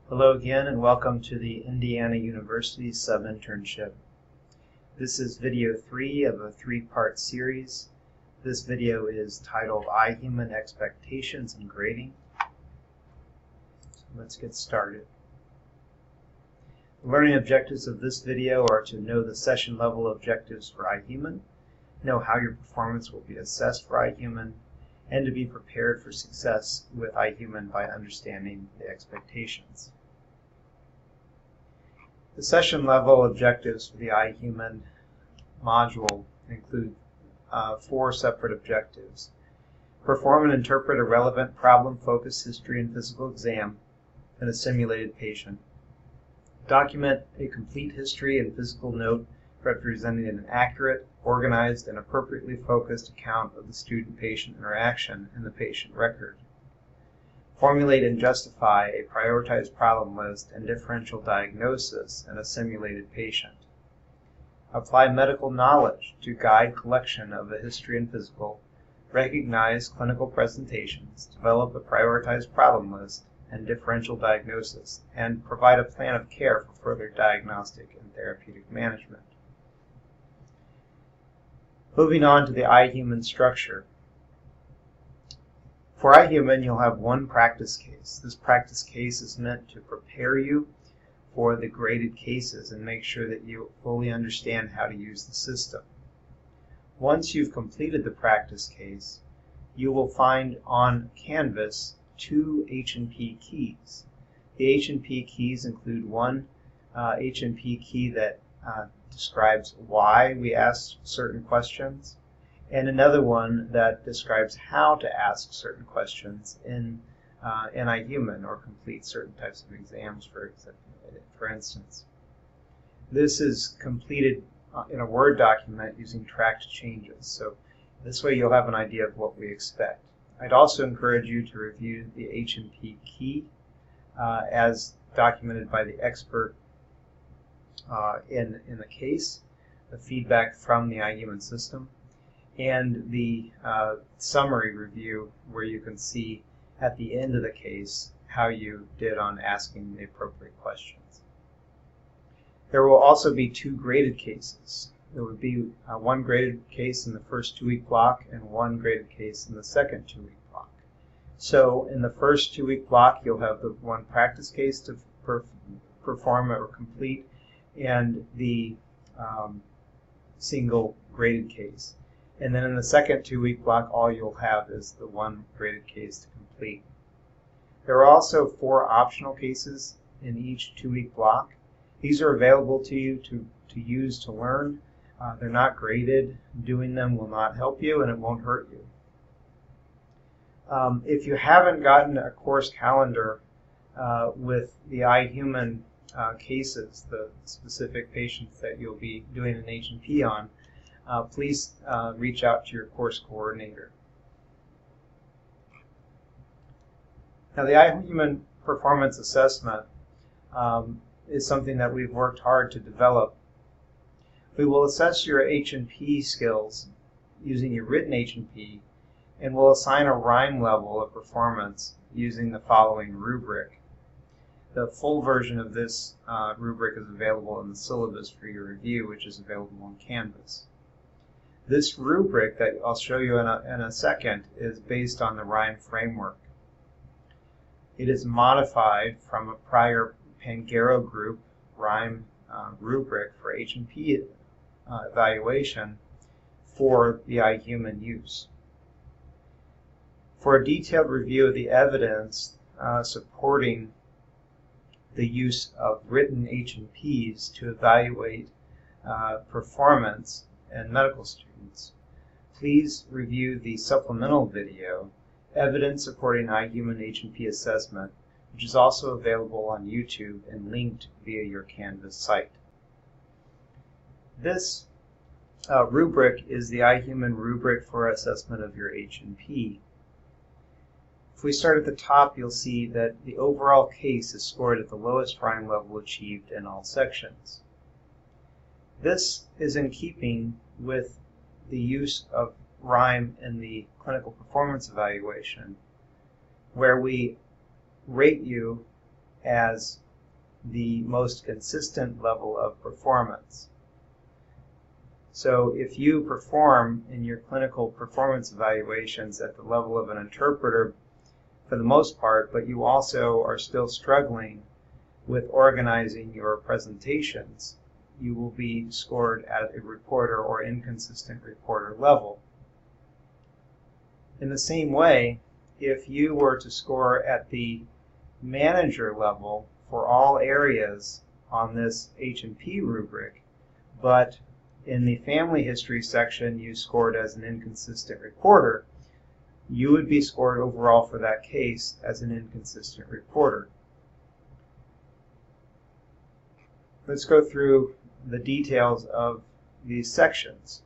Hello again and welcome to the Indiana University Sub Internship. This is video 3 of a 3-part series. This video is titled iHuman Expectations and Grading. So let's get started. The learning objectives of this video are to know the session level objectives for iHuman, know how your performance will be assessed for iHuman, and to be prepared for success with iHuman by understanding the expectations. The session level objectives for the iHuman module include 4 separate objectives. Perform and interpret a relevant problem-focused history and physical exam in a simulated patient. Document a complete history and physical note representing an accurate, organized, and appropriately focused account of the student-patient interaction in the patient record. Formulate and justify a prioritized problem list and differential diagnosis in a simulated patient. Apply medical knowledge to guide collection of the history and physical, recognize clinical presentations, develop a prioritized problem list and differential diagnosis, and provide a plan of care for further diagnostic and therapeutic management. Moving on to the iHuman structure. For iHuman, you'll have one practice case. This practice case is meant to prepare you for the graded cases and make sure that you fully understand how to use the system. Once you've completed the practice case, you will find on Canvas 2 H&P keys. The H&P keys include one H&P key that describes why we ask certain questions, and another one that describes how to ask certain questions in iHuman or complete certain types of exams, for instance. This is completed in a Word document using tracked changes, so this way you'll have an idea of what we expect. I'd also encourage you to review the H&P key as documented by the expert in the case, the feedback from the iHuman system, and the summary review where you can see at the end of the case how you did on asking the appropriate questions. There will also be 2 graded cases. There would be one graded case in the first 2-week block and one graded case in the second 2-week block. So in the first 2-week block, you'll have the one practice case to perform or complete and the single graded case. And then in the second 2-week block, all you'll have is the one graded case to complete. There are also 4 optional cases in each 2-week block. These are available to you to use to learn. They're not graded. Doing them will not help you and it won't hurt you. If you haven't gotten a course calendar with the iHuman cases, the specific patients that you'll be doing an H&P on, please reach out to your course coordinator. Now, the iHuman performance assessment is something that we've worked hard to develop. We will assess your H&P skills using your written H&P, and we'll assign a rhyme level of performance using the following rubric. The full version of this rubric is available in the syllabus for your review, which is available on Canvas. This rubric that I'll show you in a second is based on the rhyme framework. It is modified from a prior Pangaro group rhyme rubric for H&P evaluation for the iHuman use. For a detailed review of the evidence supporting the use of written H&Ps to evaluate performance in medical students, please review the supplemental video, Evidence Supporting iHuman H&P Assessment, which is also available on YouTube and linked via your Canvas site. This rubric is the iHuman rubric for assessment of your H&P. If we start at the top, you'll see that the overall case is scored at the lowest rhyme level achieved in all sections. This is in keeping with the use of rhyme in the clinical performance evaluation, where we rate you as the most consistent level of performance. So if you perform in your clinical performance evaluations at the level of an interpreter for the most part, but you also are still struggling with organizing your presentations, you will be scored at a reporter or inconsistent reporter level. In the same way, if you were to score at the manager level for all areas on this H&P rubric, but in the family history section you scored as an inconsistent reporter, you would be scored overall for that case as an inconsistent reporter. Let's go through the details of these sections.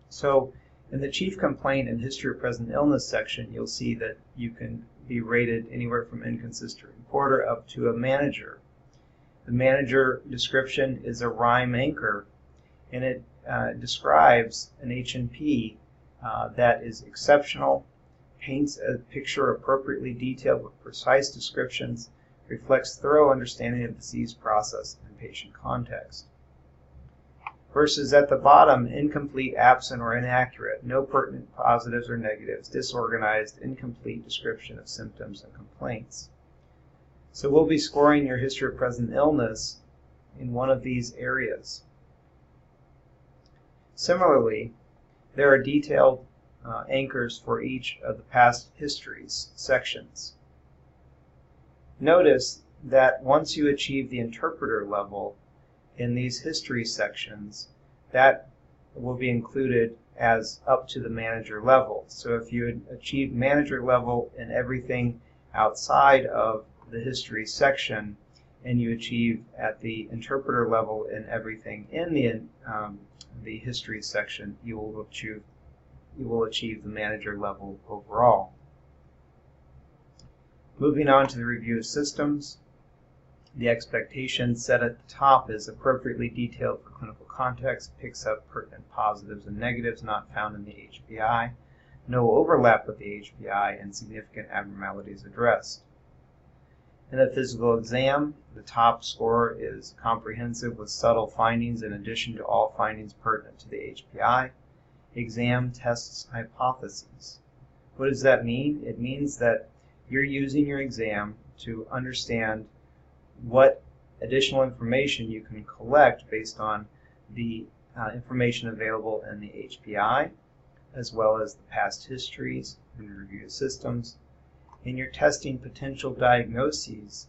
So in the chief complaint and history of present illness section, you'll see that you can be rated anywhere from inconsistent reporter up to a manager. The manager description is a rhyme anchor, and it describes an H&P that is exceptional, paints a picture appropriately detailed with precise descriptions, reflects thorough understanding of the disease process and patient context. Versus at the bottom, incomplete, absent, or inaccurate, no pertinent positives or negatives, disorganized, incomplete description of symptoms and complaints. So we'll be scoring your history of present illness in one of these areas. Similarly, there are detailed anchors for each of the past histories sections. Notice that once you achieve the interpreter level in these history sections, that will be included as up to the manager level. So if you achieve manager level in everything outside of the history section, and you achieve at the interpreter level in everything in the history section, you will achieve the manager level overall. Moving on to the review of systems, the expectation set at the top is appropriately detailed for clinical context, picks up pertinent positives and negatives not found in the HPI, no overlap with the HPI, and significant abnormalities addressed. In the physical exam, the top score is comprehensive with subtle findings in addition to all findings pertinent to the HPI. Exam tests hypotheses. What does that mean? It means that you're using your exam to understand what additional information you can collect based on the information available in the HPI, as well as the past histories and review systems. And you're testing potential diagnoses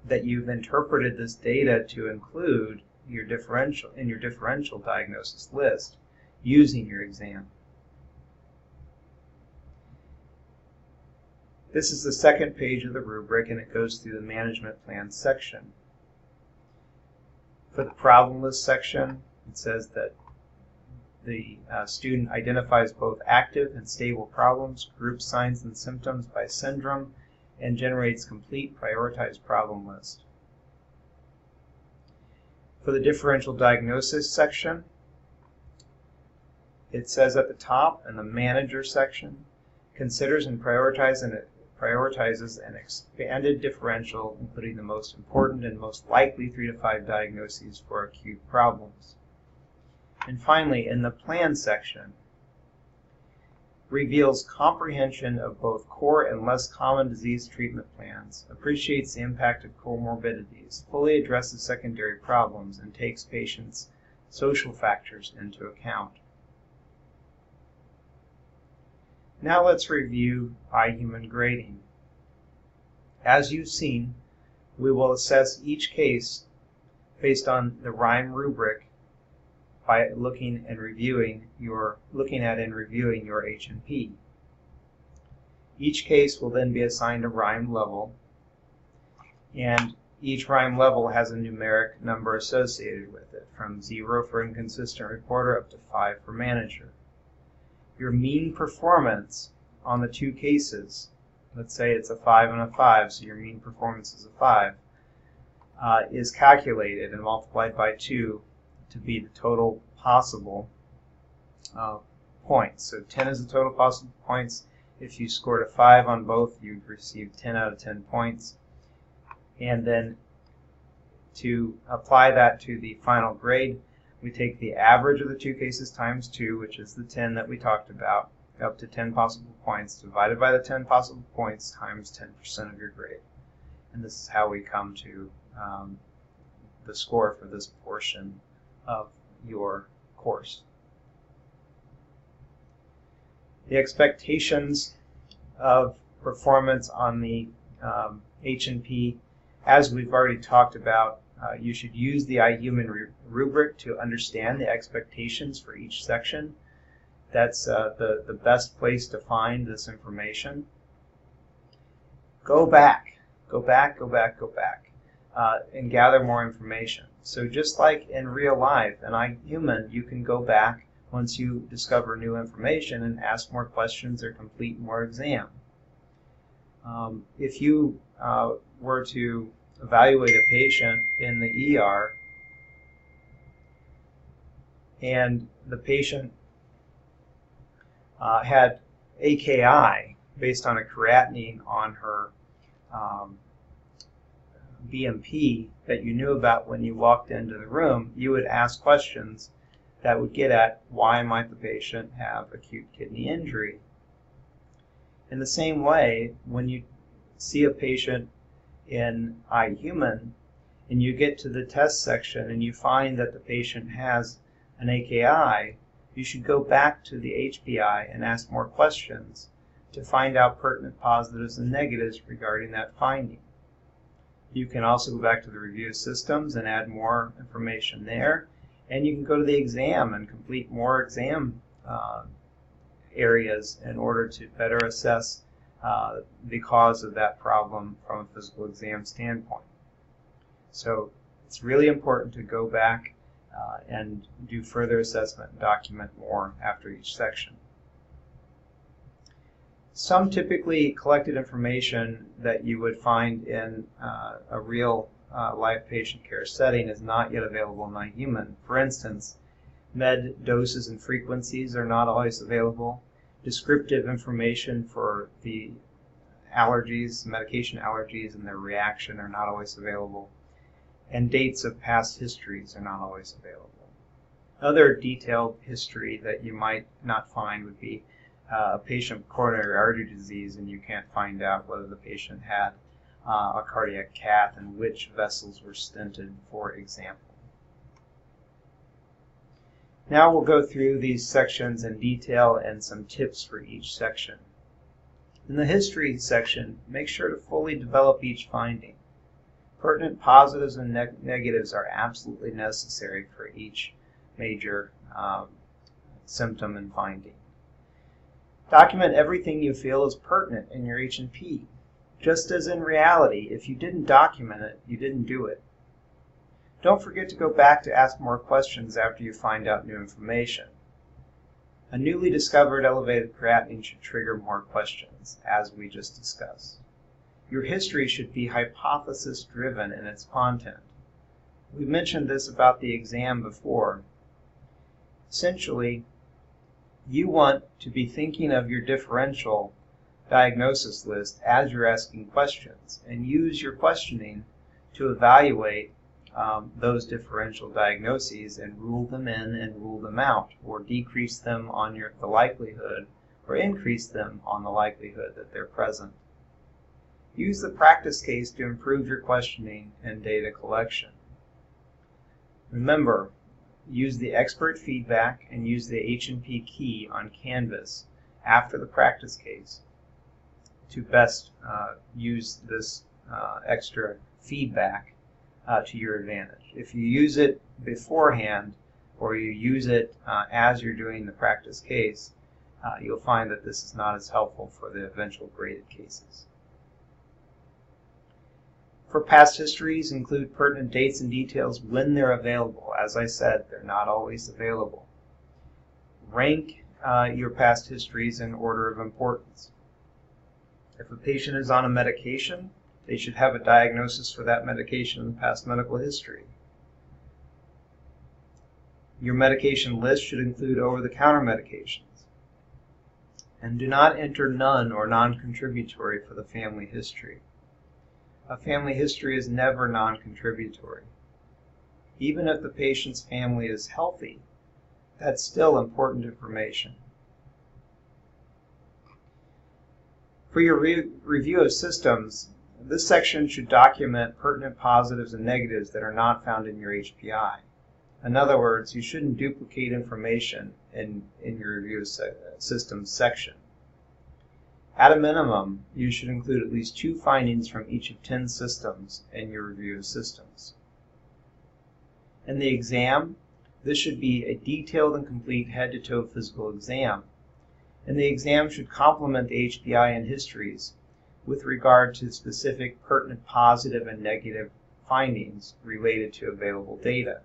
that you've interpreted this data to include your differential diagnosis list using your exam. This is the second page of the rubric, and it goes through the management plan section. For the problem list section, it says that the student identifies both active and stable problems, groups signs and symptoms by syndrome, and generates complete prioritized problem list. For the differential diagnosis section, it says at the top in the manager section, considers and prioritizes an expanded differential, including the most important and most likely 3 to 5 diagnoses for acute problems. And finally, in the plan section, reveals comprehension of both core and less common disease treatment plans, appreciates the impact of comorbidities, fully addresses secondary problems, and takes patients' social factors into account. Now let's review iHuman grading. As you've seen, we will assess each case based on the RHYME rubric by looking at and reviewing your H&P. Each case will then be assigned a RHYME level, and each RHYME level has a numeric number associated with it, from 0 for inconsistent reporter up to 5 for manager. Your mean performance on the two cases, let's say it's a 5 and a 5, so your mean performance is a 5, is calculated and multiplied by 2 to be the total possible points. So 10 is the total possible points. If you scored a 5 on both, you'd receive 10 out of 10 points. And then to apply that to the final grade, we take the average of the two cases times 2, which is the 10 that we talked about, up to 10 possible points, divided by the 10 possible points times 10% of your grade. And this is how we come to the score for this portion of your course. The expectations of performance on the H&P, as we've already talked about, you should use the iHuman rubric to understand the expectations for each section. That's the best place to find this information. Go back, and gather more information. So just like in real life, in iHuman, you can go back once you discover new information and ask more questions or complete more exam. If you were to evaluate a patient in the ER and the patient had AKI based on a creatinine on her BMP that you knew about when you walked into the room, you would ask questions that would get at why might the patient have acute kidney injury. In the same way, when you see a patient in iHuman and you get to the test section and you find that the patient has an AKI, you should go back to the HPI and ask more questions to find out pertinent positives and negatives regarding that finding. You can also go back to the review systems and add more information there, and you can go to the exam and complete more exam areas in order to better assess the cause of that problem from a physical exam standpoint. So it's really important to go back and do further assessment and document more after each section. Some typically collected information that you would find in a real life patient care setting is not yet available in iHuman. For instance, med doses and frequencies are not always available. Descriptive information for the allergies, medication allergies, and their reaction are not always available. And dates of past histories are not always available. Other detailed history that you might not find would be a patient with coronary artery disease, and you can't find out whether the patient had a cardiac cath and which vessels were stented, for example. Now we'll go through these sections in detail and some tips for each section. In the history section, make sure to fully develop each finding. Pertinent positives and negatives are absolutely necessary for each major symptom and finding. Document everything you feel is pertinent in your H&P. Just as in reality, if you didn't document it, you didn't do it. Don't forget to go back to ask more questions after you find out new information. A newly discovered elevated creatinine should trigger more questions, as we just discussed. Your history should be hypothesis-driven in its content. We mentioned this about the exam before. Essentially, you want to be thinking of your differential diagnosis list as you're asking questions, and use your questioning to evaluate those differential diagnoses and rule them in and rule them out, or decrease them on the likelihood, or increase them on the likelihood that they're present. Use the practice case to improve your questioning and data collection. Remember, use the expert feedback and use the H&P key on Canvas after the practice case to best use this extra feedback to your advantage. If you use it beforehand or you use it as you're doing the practice case, you'll find that this is not as helpful for the eventual graded cases. For past histories, include pertinent dates and details when they're available. As I said, they're not always available. Rank your past histories in order of importance. If a patient is on a medication, they should have a diagnosis for that medication in the past medical history. Your medication list should include over-the-counter medications. And do not enter none or non-contributory for the family history. A family history is never non-contributory. Even if the patient's family is healthy, that's still important information. For your review of systems, this section should document pertinent positives and negatives that are not found in your HPI. In other words, you shouldn't duplicate information in your review of systems section. At a minimum, you should include at least 2 findings from each of 10 systems in your review of systems. In the exam, this should be a detailed and complete head-to-toe physical exam, and the exam should complement the HPI and histories with regard to specific pertinent positive and negative findings related to available data.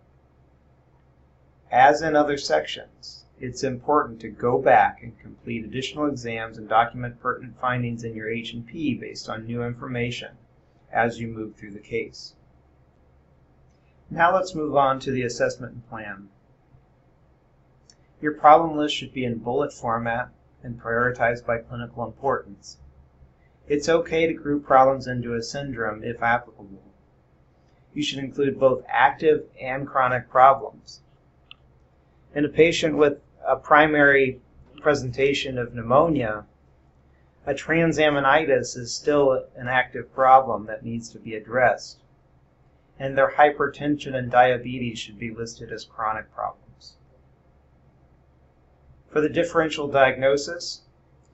As in other sections, it's important to go back and complete additional exams and document pertinent findings in your H&P based on new information as you move through the case. Now let's move on to the assessment and plan. Your problem list should be in bullet format and prioritized by clinical importance. It's okay to group problems into a syndrome if applicable. You should include both active and chronic problems. In a patient with a primary presentation of pneumonia, a transaminitis is still an active problem that needs to be addressed, and their hypertension and diabetes should be listed as chronic problems. For the differential diagnosis,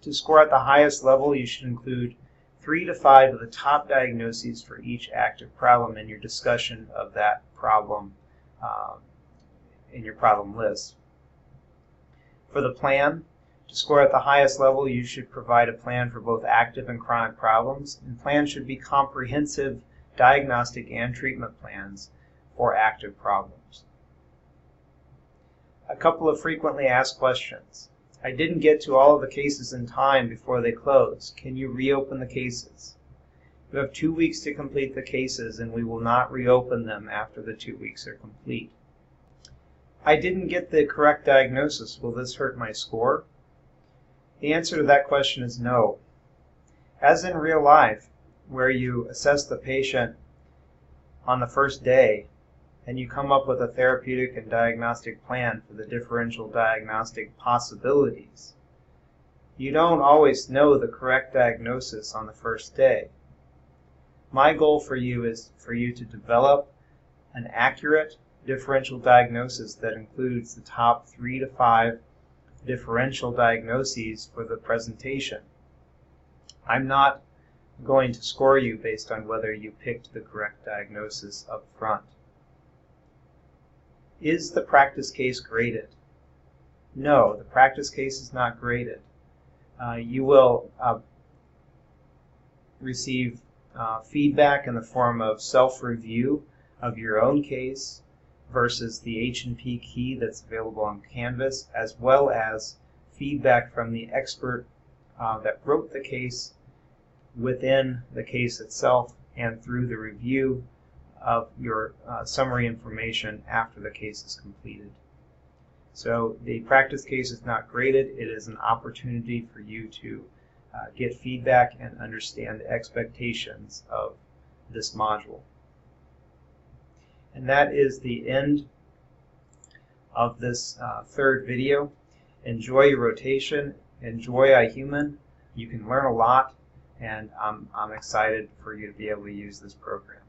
to score at the highest level, you should include 3 to 5 of the top diagnoses for each active problem in your discussion of that problem in your problem list. For the plan, to score at the highest level, you should provide a plan for both active and chronic problems, and plans should be comprehensive diagnostic and treatment plans for active problems. A couple of frequently asked questions. I didn't get to all of the cases in time before they close. Can you reopen the cases? You have 2 weeks to complete the cases, and we will not reopen them after the 2 weeks are complete. I didn't get the correct diagnosis. Will this hurt my score? The answer to that question is no. As in real life, where you assess the patient on the first day and you come up with a therapeutic and diagnostic plan for the differential diagnostic possibilities, you don't always know the correct diagnosis on the first day. My goal for you is for you to develop an accurate differential diagnosis that includes the top 3 to 5 differential diagnoses for the presentation. I'm not going to score you based on whether you picked the correct diagnosis up front. Is the practice case graded? No, the practice case is not graded. You will receive feedback in the form of self-review of your own case versus the H&P key that's available on Canvas, as well as feedback from the expert that wrote the case within the case itself and through the review of your summary information after the case is completed. So the practice case is not graded. It is an opportunity for you to get feedback and understand the expectations of this module. And that is the end of this third video. Enjoy your rotation. Enjoy iHuman. You can learn a lot, and I'm excited for you to be able to use this program.